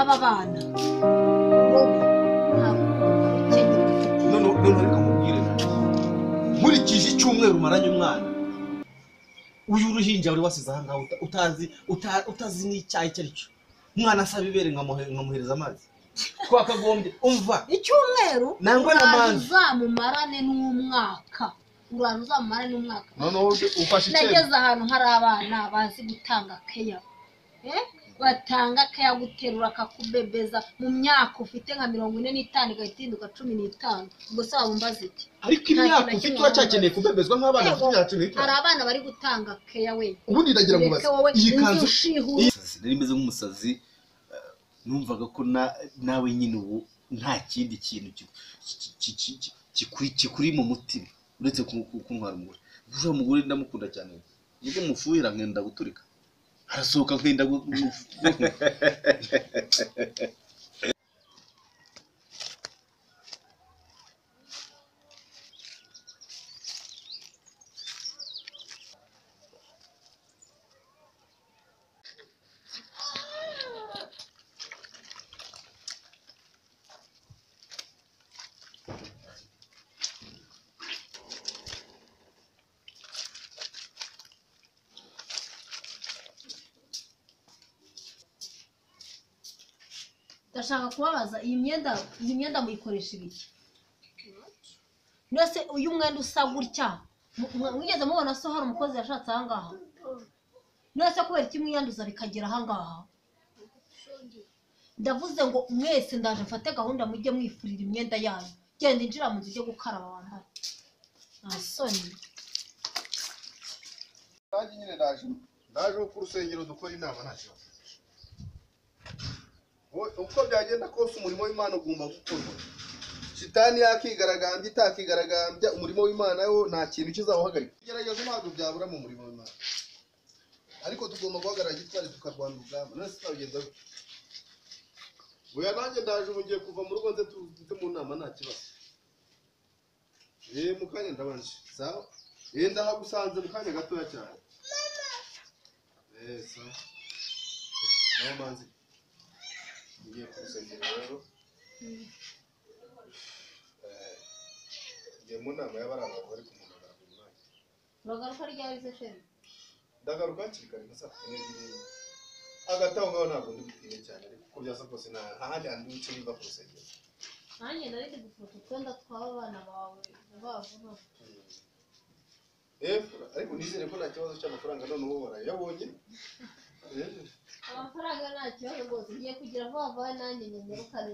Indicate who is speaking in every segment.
Speaker 1: aba bana
Speaker 2: none reka mubwire nkurikije icyumweru maranye umwana uyu ruhinja wari wasize aha ngaho utazi n'icyayi icyo ari cyo umwana asaba ibere nkamuhereza amazi twakagombye umva
Speaker 1: icyumweru
Speaker 2: nangwa n'amazi
Speaker 1: uzamumarane n'umwaka
Speaker 2: none ufashe icyemezo
Speaker 1: nageze ahantu hari abana bazi gutanga keya batanga keya guterura akakubebeza mu myaka ufite nka 45 igahinduka 15 ubwo se wabumbaza iki
Speaker 2: ariko imyaka ufite uracyakeneye kubebezwa nk'abana bafite imyaka 15
Speaker 1: hari abana bari gutanga keya we
Speaker 2: ubundi ndagira ngo baze iyi kanzu
Speaker 1: nari
Speaker 2: imeze nk'umusazi numvaga ko nawe nyine ubu nta kindi kintu kikuri mu mutima uretse kuntwara umugore uje umugore ndamukunda cyane ubwo mufuhira nkenda guturika harasohoka nkenda
Speaker 1: ndashaka kubabaza iyi myenda muyikoresha ibiki nose uyu mwenda usa gutya mwigeze mubona so hari umukozi yashatse aha ngaha nose kubera iki mwiyanduza bikagera aha ngaha ndavuze ngo mwese ndaje mfate gahunda mujye mwifurira imyenda yanyu genda injira mu nzu ujye gukaraba wambara asoni
Speaker 2: kandi nyine ndaje ku rusengero dukora inama nta kibazo uko byagenda kose umurimo w'Imana ugomba gukorwa shitani yakigaragambye itakigaragambya umurimo w'Imana yo nta kintu kizawuhagarika gerageza ntabwo byabura mu murimo w'Imana ariko tugomba guhagarara gitwari tukarwana urugamba nase twagenda oya nanjye ndaje mugiye kuva mu rugo nze tufite mu nama nta kibazo mukanya ndabanje sawa ndahagusanze mukanya gatoya cyane sawa naho manzi ngiye kurusengera rero ngiye mu nama y'abaranga bari kumugara mu mwanya
Speaker 1: uragaruka ryari se sheri
Speaker 2: ndagaruka kikari nka 7:00 agataho ngaho ntabwo ndi butinde cyane ariko ko byasa kose ahandi handi wice niba kurusengera
Speaker 1: nanjye nareke gufata utwenda tw'abana bawe bavuga
Speaker 2: ariko nizere ko nta kibazo cy'amafaranga none uwo warayabonye
Speaker 1: amafaranga nta kibazo rwose ngiye kugira vuba vuba nanjye nyengerukane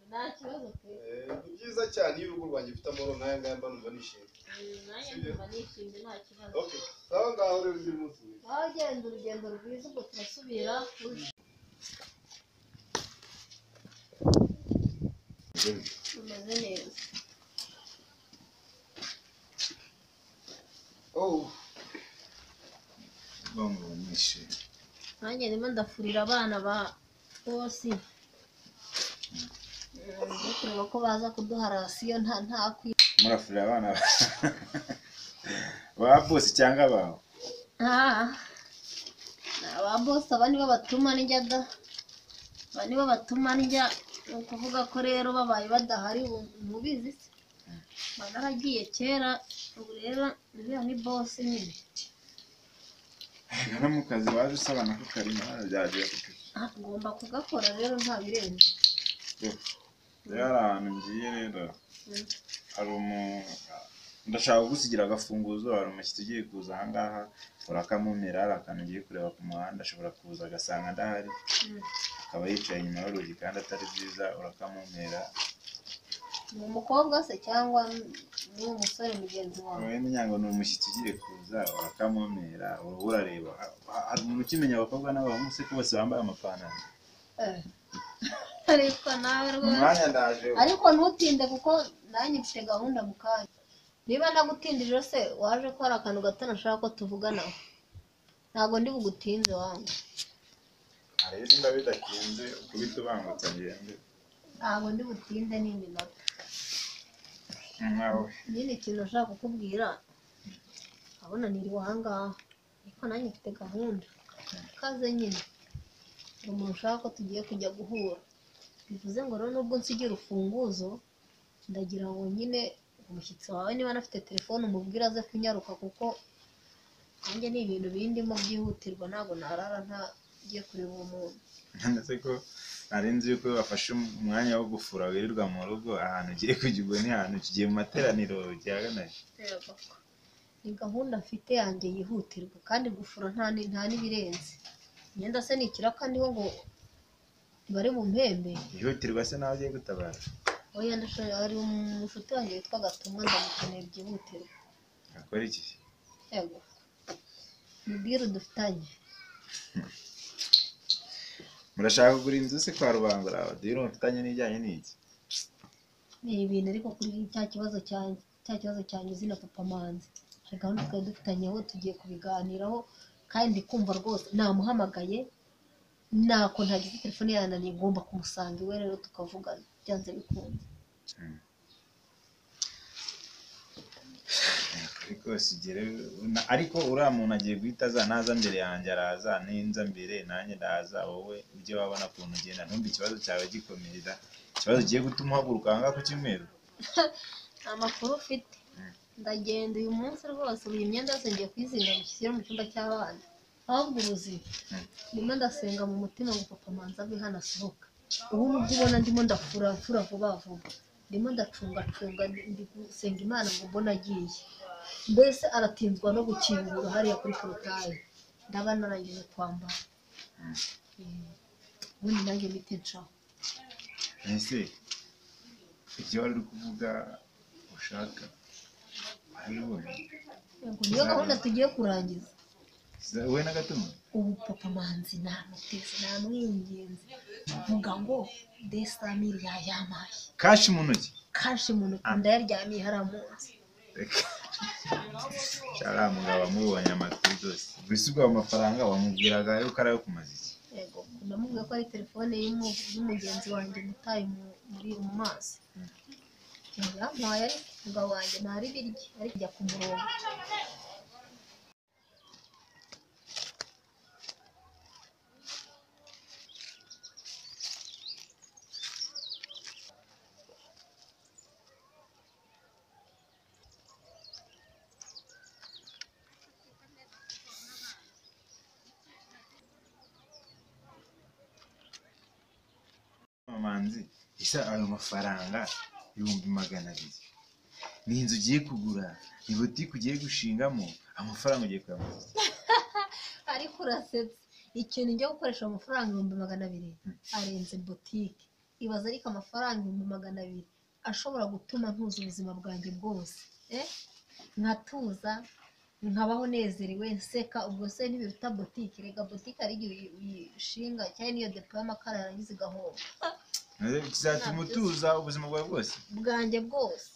Speaker 1: nta kibazo pe
Speaker 2: ni byiza cyane iyo urugo rwanjye ufite amahoro nayo ngaya mba numva nishimye
Speaker 1: nanjye numva nishimye nta kibazo
Speaker 2: sawa ngaho rero undi munsi
Speaker 1: wagenda urugendo rwiza ubwo turasubira tumeze neza
Speaker 3: bamunishe
Speaker 1: nanjye ndimo ndafurira abana ba bosi kureba ko baza kuduha rasiyo nta
Speaker 3: murafurira abana ba bosi cyangwa abawe
Speaker 1: aba bosi aba nibo batuma n'ijya ni ukuvuga ko rero babaye badahari mubizi se banaragiye kera ubu rero uriya ni bosi nyine
Speaker 3: no mu kazi waje usabana ko karimo byagiye
Speaker 1: ngomba kugakora rero nta birenze
Speaker 3: rero ahantu ngiye rero hari ndashaka gusigira agafunguzo hari umushyitsi ugiye kuza aha ngaha urakamumera hari akantu ugiye kureba ku muhanda ashobora kuza agasanga ndahari akaba yicaye inyuma y'urugi kandi atari byiza urakamumera
Speaker 1: ni umukobwa se cyangwa ni umusore mugenzi wawe
Speaker 3: wowe n'inyango ni umushyitsi ugiye kuza urakamumera urareba hari umuntu ukimenya abakobwa n'abahungu se ko bose bambaye amapantaro
Speaker 1: ariko nawe
Speaker 3: umwanya ndaje
Speaker 1: ariko ntutinde kuko nanjye mfite gahunda mu kanya niba ndagutindije se waje ko hari akantu gato nashaka ko tuvuganaho ntabwo ndi bugutinze wanjye
Speaker 3: hari izindi bidatinze ukubita ubangutse ngende
Speaker 1: ntabwo ndi butinde n'iminota
Speaker 3: nkawe
Speaker 1: nyine ikintu nashaka kukubwira abona niriwe aha ngaha ariko nanjye mfite gahunda kaze nyine umuntu ushaka ko tugiye kujya guhura, bivuze ngo rero nubwo nsigira urufunguzo ndagira ngo nyine umushyitsi wawe niba anafite telefone umubwire aze kunyaruka, kuko nanjye ni ibintu bindimo byihutirwa, ntabwo narara ntagiye kureba uwo muntu.
Speaker 3: ndetse ko nari nzi yuko wafashe umwanya wo gufura wirirwa mu rugo, ahantu ugiye kujya ubwo ni ahantu tugiye mu materaniro gihaganaye.
Speaker 1: Ni gahunda mfite yanjye yihutirwa, kandi gufura nta n'ibirenze. Imyenda se nikira kandi ho ngo bari mu mpembe
Speaker 3: yihutirwa se nawe ugiye gutabara?
Speaker 1: oya ndashaka, hari umushuti wanjye witwa Gatumwa ndamukeneye byihutirwa.
Speaker 3: akora iki?
Speaker 1: Yego ni biro dufitanye.
Speaker 3: Murashaka kugura inzu se kwa Rubangura? Diro mufitanye n'ijyanye n'iki?
Speaker 1: Ni ibintu ariko kuri cya kibazo cyanjye uzina Papa Manzi, hari gahunda twari dufitanyeho tugiye kubiganiraho, kandi kumva rwose namuhamagaye nako ntagize telefone yananiye, ngomba kumusanga iwe rero tukavugana byanze bikunze.
Speaker 3: Ariko sigere ariko uriya muntu agiye guhita naza mbere yanjye, araza ninza mbere nanjye ndaza, wowe ujye wabona ukuntu ugenda, ntumve ikibazo cyawe gikomerera, ikibazo ugiye gutuma uhaguruka ahangaha ku Cyumweru.
Speaker 1: Nta makuru ufite. Ndagenda uyu munsi rwose, buri myenda yose ngiye kuyizinga mushyire mu cyumba cy'abana, ahubwo ubuzima ndimo ndasenga mu mutima ngo Papa Manzi ave hano asohoka. Ubu nubwo ubona ndimo ndafura vuba vuba, ndimo ndacungacunga, ndi gusenga Imana ngo mbona agiye, mbese aratinzwa no gukingura hariya kuri porotaye, ndaba narangije kwambara, ubundi nanjye mpite ncaho.
Speaker 3: Ese ibyo wari uri kuvuga ushaka arabibona?
Speaker 1: Yego niyo gahunda tugiye kurangiza.
Speaker 3: Wowe na Gatumwa?
Speaker 1: Ubu Papa Manzi namuteze, namwinginze, vuga ngo 200,000 yayamaye
Speaker 3: kashi mu ntoki,
Speaker 1: kashi mu ntoki, ndayaryamiye hariya munsi.
Speaker 3: shara mugabo amubonye amatwi zose, gusa ubwo amafaranga wamubwiraga yuko ari ayo kumaza iki?
Speaker 1: Yego ndamubwiye ko ari telefone y'umugenzi wanjye mutaye mu mazi, yampaye ariko umugabo wanjye ntari birye, ari kujya ku murongo.
Speaker 3: Manzi, isa ayo mafaranga 200,000 ni inzu ugiye kugura, ni butike ugiye gushingamo, amafaranga ugiye kuyamaza?
Speaker 1: Ariko urasetse, ikintu njya gukoresha amafaranga 200,000 arenze butike. Ibaza ariko amafaranga 200,000 ashobora gutuma ntuza ubuzima bwanjye bwose, nkatuza nkabaho nezerewe nseka. Ubwo se ntibiruta butike? Rega butike ari igihe uyishinga cyane niyo depo y'amakara yarangiza igahomba.
Speaker 3: Kizatuma utuza ubuzima bwawe bwose
Speaker 1: bwanjye bwose.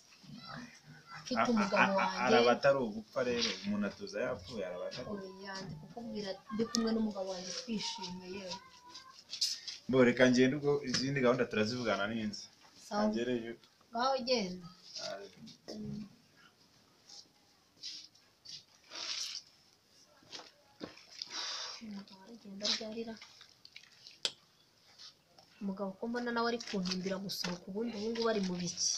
Speaker 1: Mfite umugabo wanjye,
Speaker 3: arabatari ugupfa rero, umuntu atuza yapfuye arabatari
Speaker 1: yanjye kukubwira ndi kumwe n'umugabo wanjye twishimiye.
Speaker 3: Bo reka ngende, ubwo izindi gahunda turazivugana n'inzi. Angereyo
Speaker 1: ngaho genda. Agenda ryarira umugabo ko mbona nawe ari kuntimbira gusohoka, ubundi ubu ngubu ari mu biki?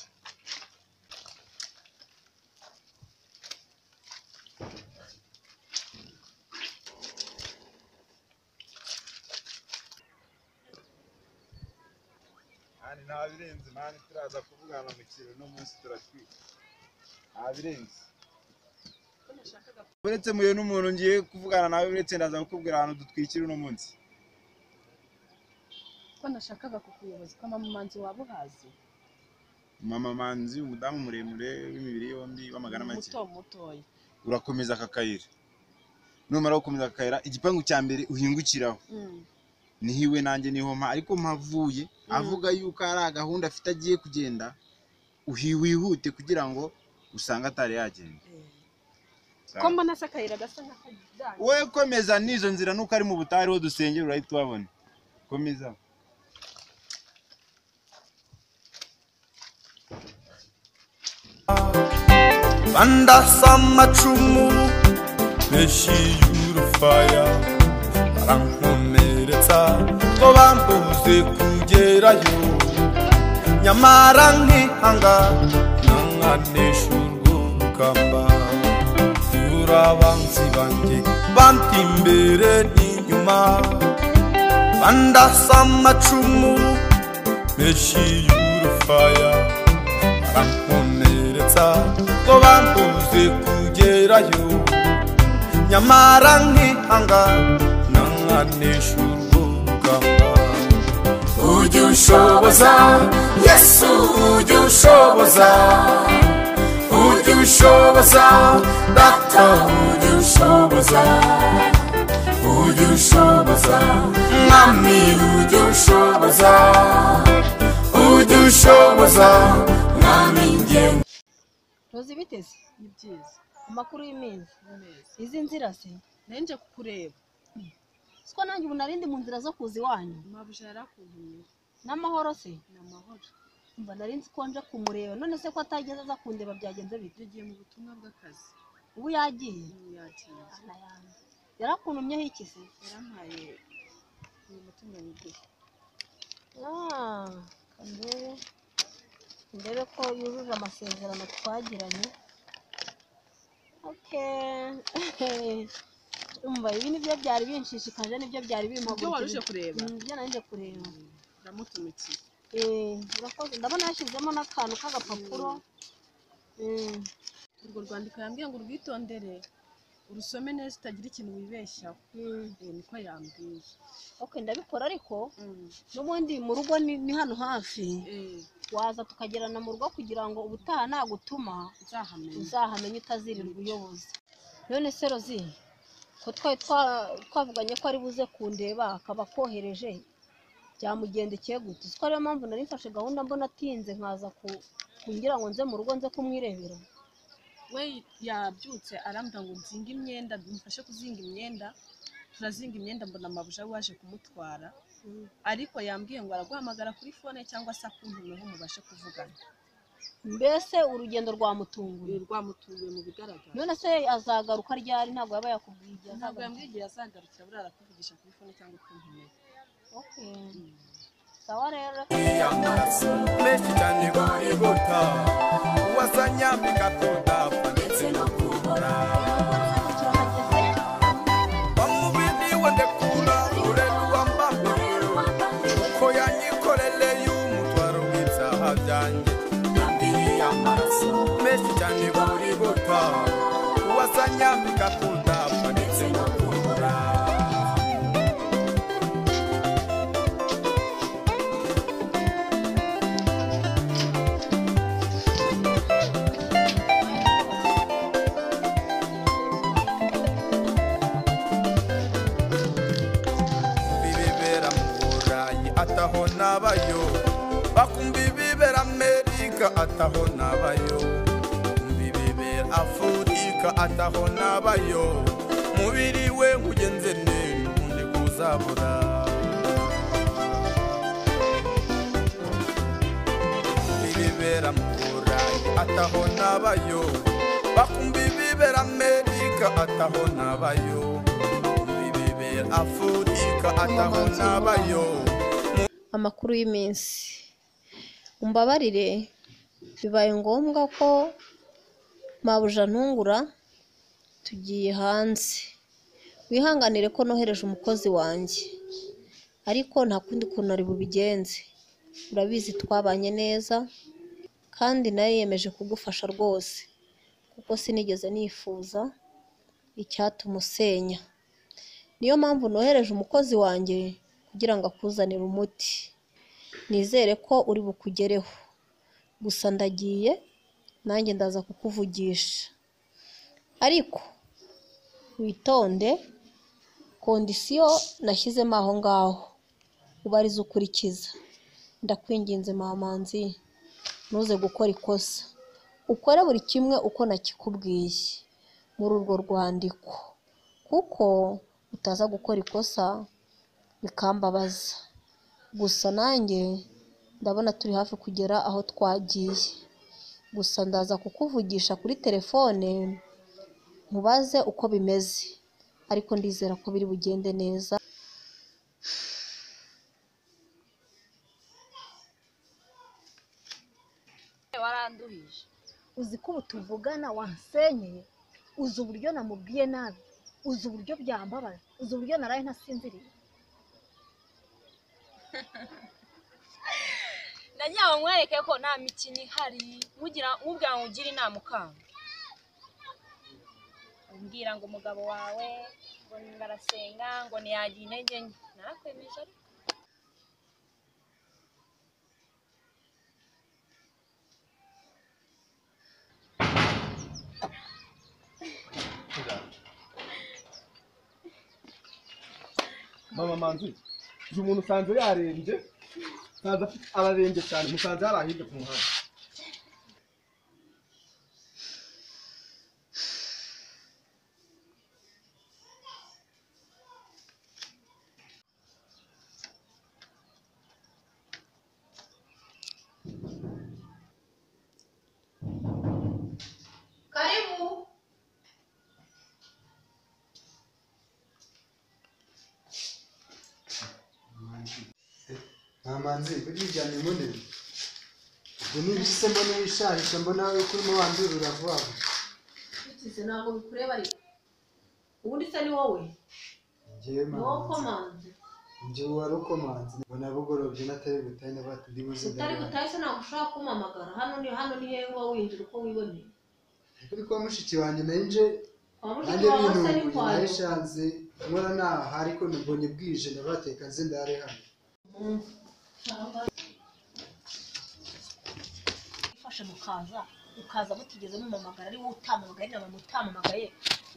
Speaker 3: ntabirenze mani, turaza kuvugana mu kirori no munsi turatwika, ntabirenze. Uretse muye n'umuntu ngiye kuvugana nawe, uretse ndaza kukubwira ahantu dutwikira uno munsi.
Speaker 4: Ko nashakaga kukuyoboza ko Mama Manzi waba uhazi?
Speaker 3: Mama Manzi umudamu muremure w'imibiri yombi w'amagana make,
Speaker 4: mutoya.
Speaker 3: Urakomeza aka kayira, numara gukomeza aka kayira igipangu cya mbere uhingukiraho, nihiwe nanjye niho mpa, ariko mpavuye avuga yuko ari gahunda afite agiye kugenda, wihute kugira ngo usanga atari yagenda.
Speaker 4: Ko mbona sakayira gasa nk'akajyanye.
Speaker 3: Wowe komeza n'izo nzira, nuko ari mu butari ho dusengera urahita ubabona. Komeza.
Speaker 5: Bandasa amacumu menshi y'urufaya, barankomeretsa bankomeretsa ngo bambuze kugerayo nyamara nkihanga nankanesha urwo rugamba abanzi banjye banti imbere n'inyuma bandasa amacumu menshi y'urufaya barankomeretsa ngo bambuze kugerayo nyamara nkihanga nankanesha urwo rugamba ujya ushoboza Yesu ujya ushoboza ujya ushoboza data ujya ushoboza ujya ushoboza mwami ujya ushoboza ujya ushoboza mwami njye
Speaker 1: Rozi biteze
Speaker 4: ni byiza
Speaker 1: amakuru y'iminsi
Speaker 4: neza
Speaker 1: izi nzira se
Speaker 4: nanje kukureba
Speaker 1: siko nanjye ubu narindi mu nzira zo kuza iwanyu
Speaker 4: mabuja yarakuntumye
Speaker 1: n'amahoro se
Speaker 4: n'amahoro
Speaker 1: mba narinzi ko nje kumureba none se ko atageze aza kundeba byagenze bite
Speaker 4: yagiye mu butumwa bw'akazi
Speaker 1: ubu yagiye
Speaker 4: yagiye
Speaker 1: ana yanjye yarakuntumyeho iki se
Speaker 4: yarampaye uyu mutima wiguye
Speaker 1: ndebe ko yujuje amasezerano twagiranye okay umva ibi nibyo byari binshishikaje nibyo byari
Speaker 4: ibyo waruje kureba
Speaker 1: ibyo nanjye kureba
Speaker 4: ndamutumikiye
Speaker 1: urakoze ndabona yashyizemo n'akantu k'agapapuro
Speaker 4: urwo rwandiko yambwiye ngo urwitondere urusome neza utagira ikintu wibeshyaho niko yambwiye
Speaker 1: okay ndabikora ariko n'ubundi mu rugo ni hano hafi waza tukagerana mu rugo kugira ngo ubutaha nagutuma uzahamenye utazirirwa uyoboza none se Rozi ko twavuganye ko ari buze kundeba akaba kohereje byamugendekeye gute siko ariyo mpamvu nari mfashe gahunda mbona atinze nkaza kungira ngo nze mu rugo nze kumwirebera
Speaker 4: we yabyutse arambwira ngo nzinga imyenda mfashe kuzinga imyenda turazinga imyenda mbona mabuja waje kumutwara ariko yambwiye ngo araguhamagara kuri fone cyangwa se akuntumeho mubashe kuvugana
Speaker 1: mbese urugendo rwamutunguye
Speaker 4: mu bigaragara
Speaker 1: none se azagaruka ryari ntabwo yaba yakubwiye igihe
Speaker 4: ntabwo yambwiye igihe azagarukira buriya arakuvugisha kuri fone cyangwa akuntumeho
Speaker 1: okay sawa rero
Speaker 5: menshi cyane gorigota wasanyambika kudapfa ndetse no kubora bamubidi wandekura ureruwamba ko yanyikorele y'umutwaro w'ibyaha byanjye menshi cyane gorigota wasanyambika kudapfa ndetse no kubora ataho nabayo bakumbi bibera Amerika ataho nabayo kumbi bibera Afurika ataho nabayo mubiri we nkugenze nene undi kuzabura bibera mu Burayi ataho nabayo bakumbi bibera Amerika ataho nabayo kumbi bibera Afurika ataho nabayo
Speaker 1: amakuru y'iminsi umbabarire bibaye ngombwa ko mabuja ntungura tugiye hanze wihanganire ko nohereje umukozi wanjye ariko nta kundi kuntu ari bubigenze urabizi twabanye neza kandi nayo yemeje kugufasha rwose kuko sinigeze nifuza icyatuma usenya niyo mpamvu nohereje umukozi wanjye kugira ngo akuzanire umuti nizere ko uri bukugereho gusa ndagiye nanjye ndaza kukuvugisha ariko witonde kondisiyo nashyizemo aho ngaho ubarize ukurikiza ndakwinginze mamanzi ntuze gukora ikosa ukore buri kimwe uko nakikubwiye muri urwo rwandiko kuko utaza gukora ikosa bikambabaza gusa nanjye ndabona turi hafi kugera aho twagiye gusa ndaza kukuvugisha kuri telefone nkubaze uko bimeze ariko ndizera ko biri bugende neza
Speaker 4: waranduhije.
Speaker 1: uzi ko ubu tuvugana wansenyeye, uzi uburyo namubwiye nabi, uzi uburyo byambabaje, uzi uburyo naraye ntasinziriye.
Speaker 4: Nagira ngo nkwereke ko nta mikino ihari, nkubwira ngo ugire inama ukanga. Umbwira ngo umugabo wawe ngo barasenga ngo ntiyagira intege nke, narakwemeje ariko
Speaker 2: mama manzi uyu muntu usanze yarembye, usanze ararembye cyane, musanze yarahirya ku muhanda.
Speaker 1: Karibu.
Speaker 6: Mamanzi bijyanye munini. Ubwo nibise mbona wishahisha mbona uko urimo wandurura vuba.
Speaker 1: Bitize ntabwo bikureba ariko. Ubundi se ni wowe?
Speaker 6: Ngiye
Speaker 1: Ni wowe komanze.
Speaker 6: Ngiye wari ukomanze. Mbona bugorobye natari gutaye n'abati ndi muzi.
Speaker 1: Utari gutaye se ntabwo ushaka kumamagara. Hano ni hehe wowe winjira uko wiboneye.
Speaker 6: Kuri kwa mushiki wanjye nanje.
Speaker 1: Wamushiki wawe se ni kwawe.
Speaker 6: Nayishanze nkora naha ariko mbonye bwije nabateka nze ndare hano.
Speaker 1: Ifashe ukaza mutigeze mumamagara ari wowe utamamagaye na mama utamamagaye,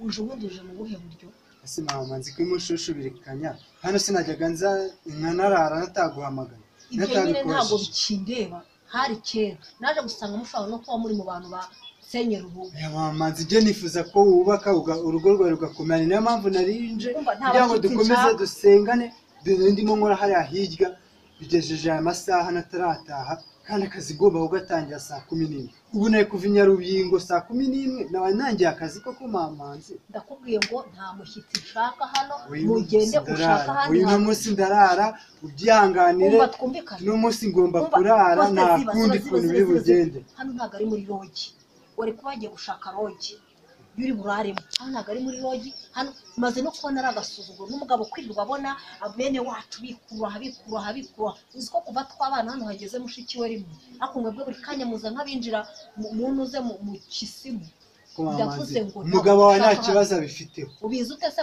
Speaker 1: uje ubundi uje mu buhe buryo?
Speaker 6: Ese mama nzi ko imushushu birikanya hano sinajyaga nza nkanarara nataguhamagara.
Speaker 1: Ibyo nyine ntabwo bikindeba, hari kera naje gusanga mushobora no kuba muri mu bantu ba senyera urugo.
Speaker 6: Ya mama nzije nifuza ko wubaka urugo rwawe rugakomera, niyo mpamvu narinje kugira ngo dukomeze dusengane. Ndimo nkora hariya hirya bigejeje aya masaha natarataha, kandi akazi gomba kugatangira saa 11. Ubu naye kuva Nyarubingo saa 11 nawe nangiye akazi ko kumamanzi.
Speaker 1: Ndakubwiye ngo nta mushyitsi nshaka hano, mugende ushaka hano.
Speaker 6: Uyu munsi ndarara ubyihanganire, n'umunsi ngomba kurara nta kundi kuntu biri bugende.
Speaker 1: Hano ntago ari muri logi, wari kubagiye gushaka logi yuri buraremo. Hano ntago ari muri logi, hano maze no kubona ari agasuzuguro n'umugabo kwirirwa abona abene wacu bikura. Uzi ko kuva twabana hano hageze mushiki we rimwe, ariko mwebwe buri kanya muza nk'abinjira munuze mu kisimu. Ndavuze ngo
Speaker 6: umugabo wawe nta kibazo abifiteho.
Speaker 1: Ubizi ute se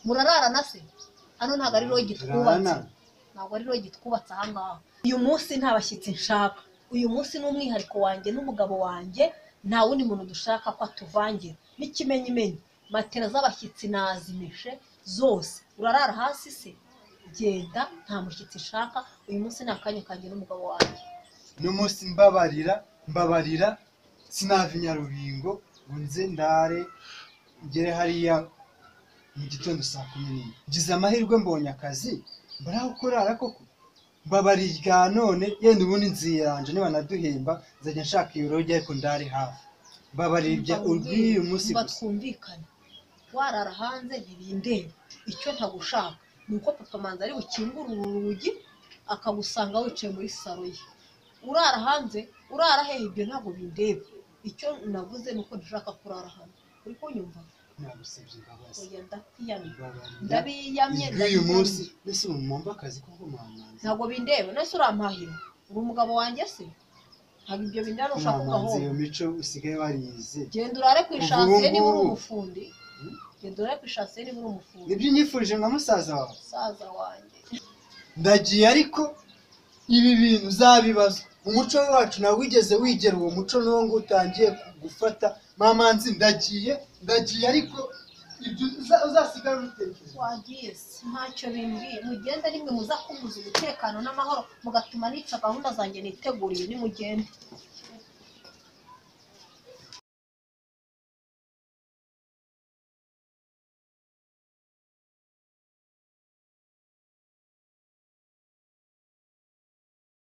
Speaker 1: murararana se? Hano ntago ari logi twubatse, ntabwo ari logi twubatse aha ngaha. Uyu munsi nta bashyitsi nshaka, uyu munsi ni umwihariko wanjye n'umugabo wanjye, nta wundi muntu dushaka ko atuvangira. N'ikimenyimenyi matera z'abashyitsi nazimishe zose, urarara hasi se? Genda, nta mushyitsi nshaka uyu munsi, ni akanya kanjye n'umugabo wanjye.
Speaker 6: N'umunsi mbabarira sinava Nyarubingo ngo nze ndare ngere hariya mu gitondo saa 11. Ngize amahirwe mbonye akazi mbara gukorara koko, mbabarira none yenda ubundi nziranje niba naduhemba nzajya nshaka iyo roge ariko ndare hafi. Mbabarira uyu munsi
Speaker 1: batwumvikana, warara hanze ntibindeba. Icyo ntagushaka ni uko papa manzi ari bukingura urugi akagusanga wicaye muri saro ye. Urara hanze urara hehe ibyo ntabwo bindeba. Icyo navuze nuko ndashaka kurara hano. Uri kunyumva?
Speaker 6: nagusabye imbabazi.
Speaker 1: Oya ndabiyamye
Speaker 6: uyu munsi nese umumba akazi ko kumananza.
Speaker 1: Ntabwo bindeba, nese urampahira. Uri umugabo wanjye se? Ntabwo ibyo bindara ushaka kugaho.
Speaker 6: Iyo mico usigaye warize.
Speaker 1: Genda urare ku ishansiye niba uri umufundi. Genda urare ku ishansiye niba uri umufundi.
Speaker 6: Nibyo nyifurije nka musaza wawe.
Speaker 1: Musaza wanjye.
Speaker 6: Ndagiye ariko ibi bintu uzabibazwa. Umuco wacu nawe wigeze wigera uwo muco n'uwo ngo utangiye gufata. Mamanzi ndagiye ariko ibyo uzasigara utekereza.
Speaker 1: Wagiye ntacyo bimbwiye. Mugende rimwe muza kubuza umutekano n'amahoro mugatuma nica gahunda zanjye niteguriye. Ni mugende.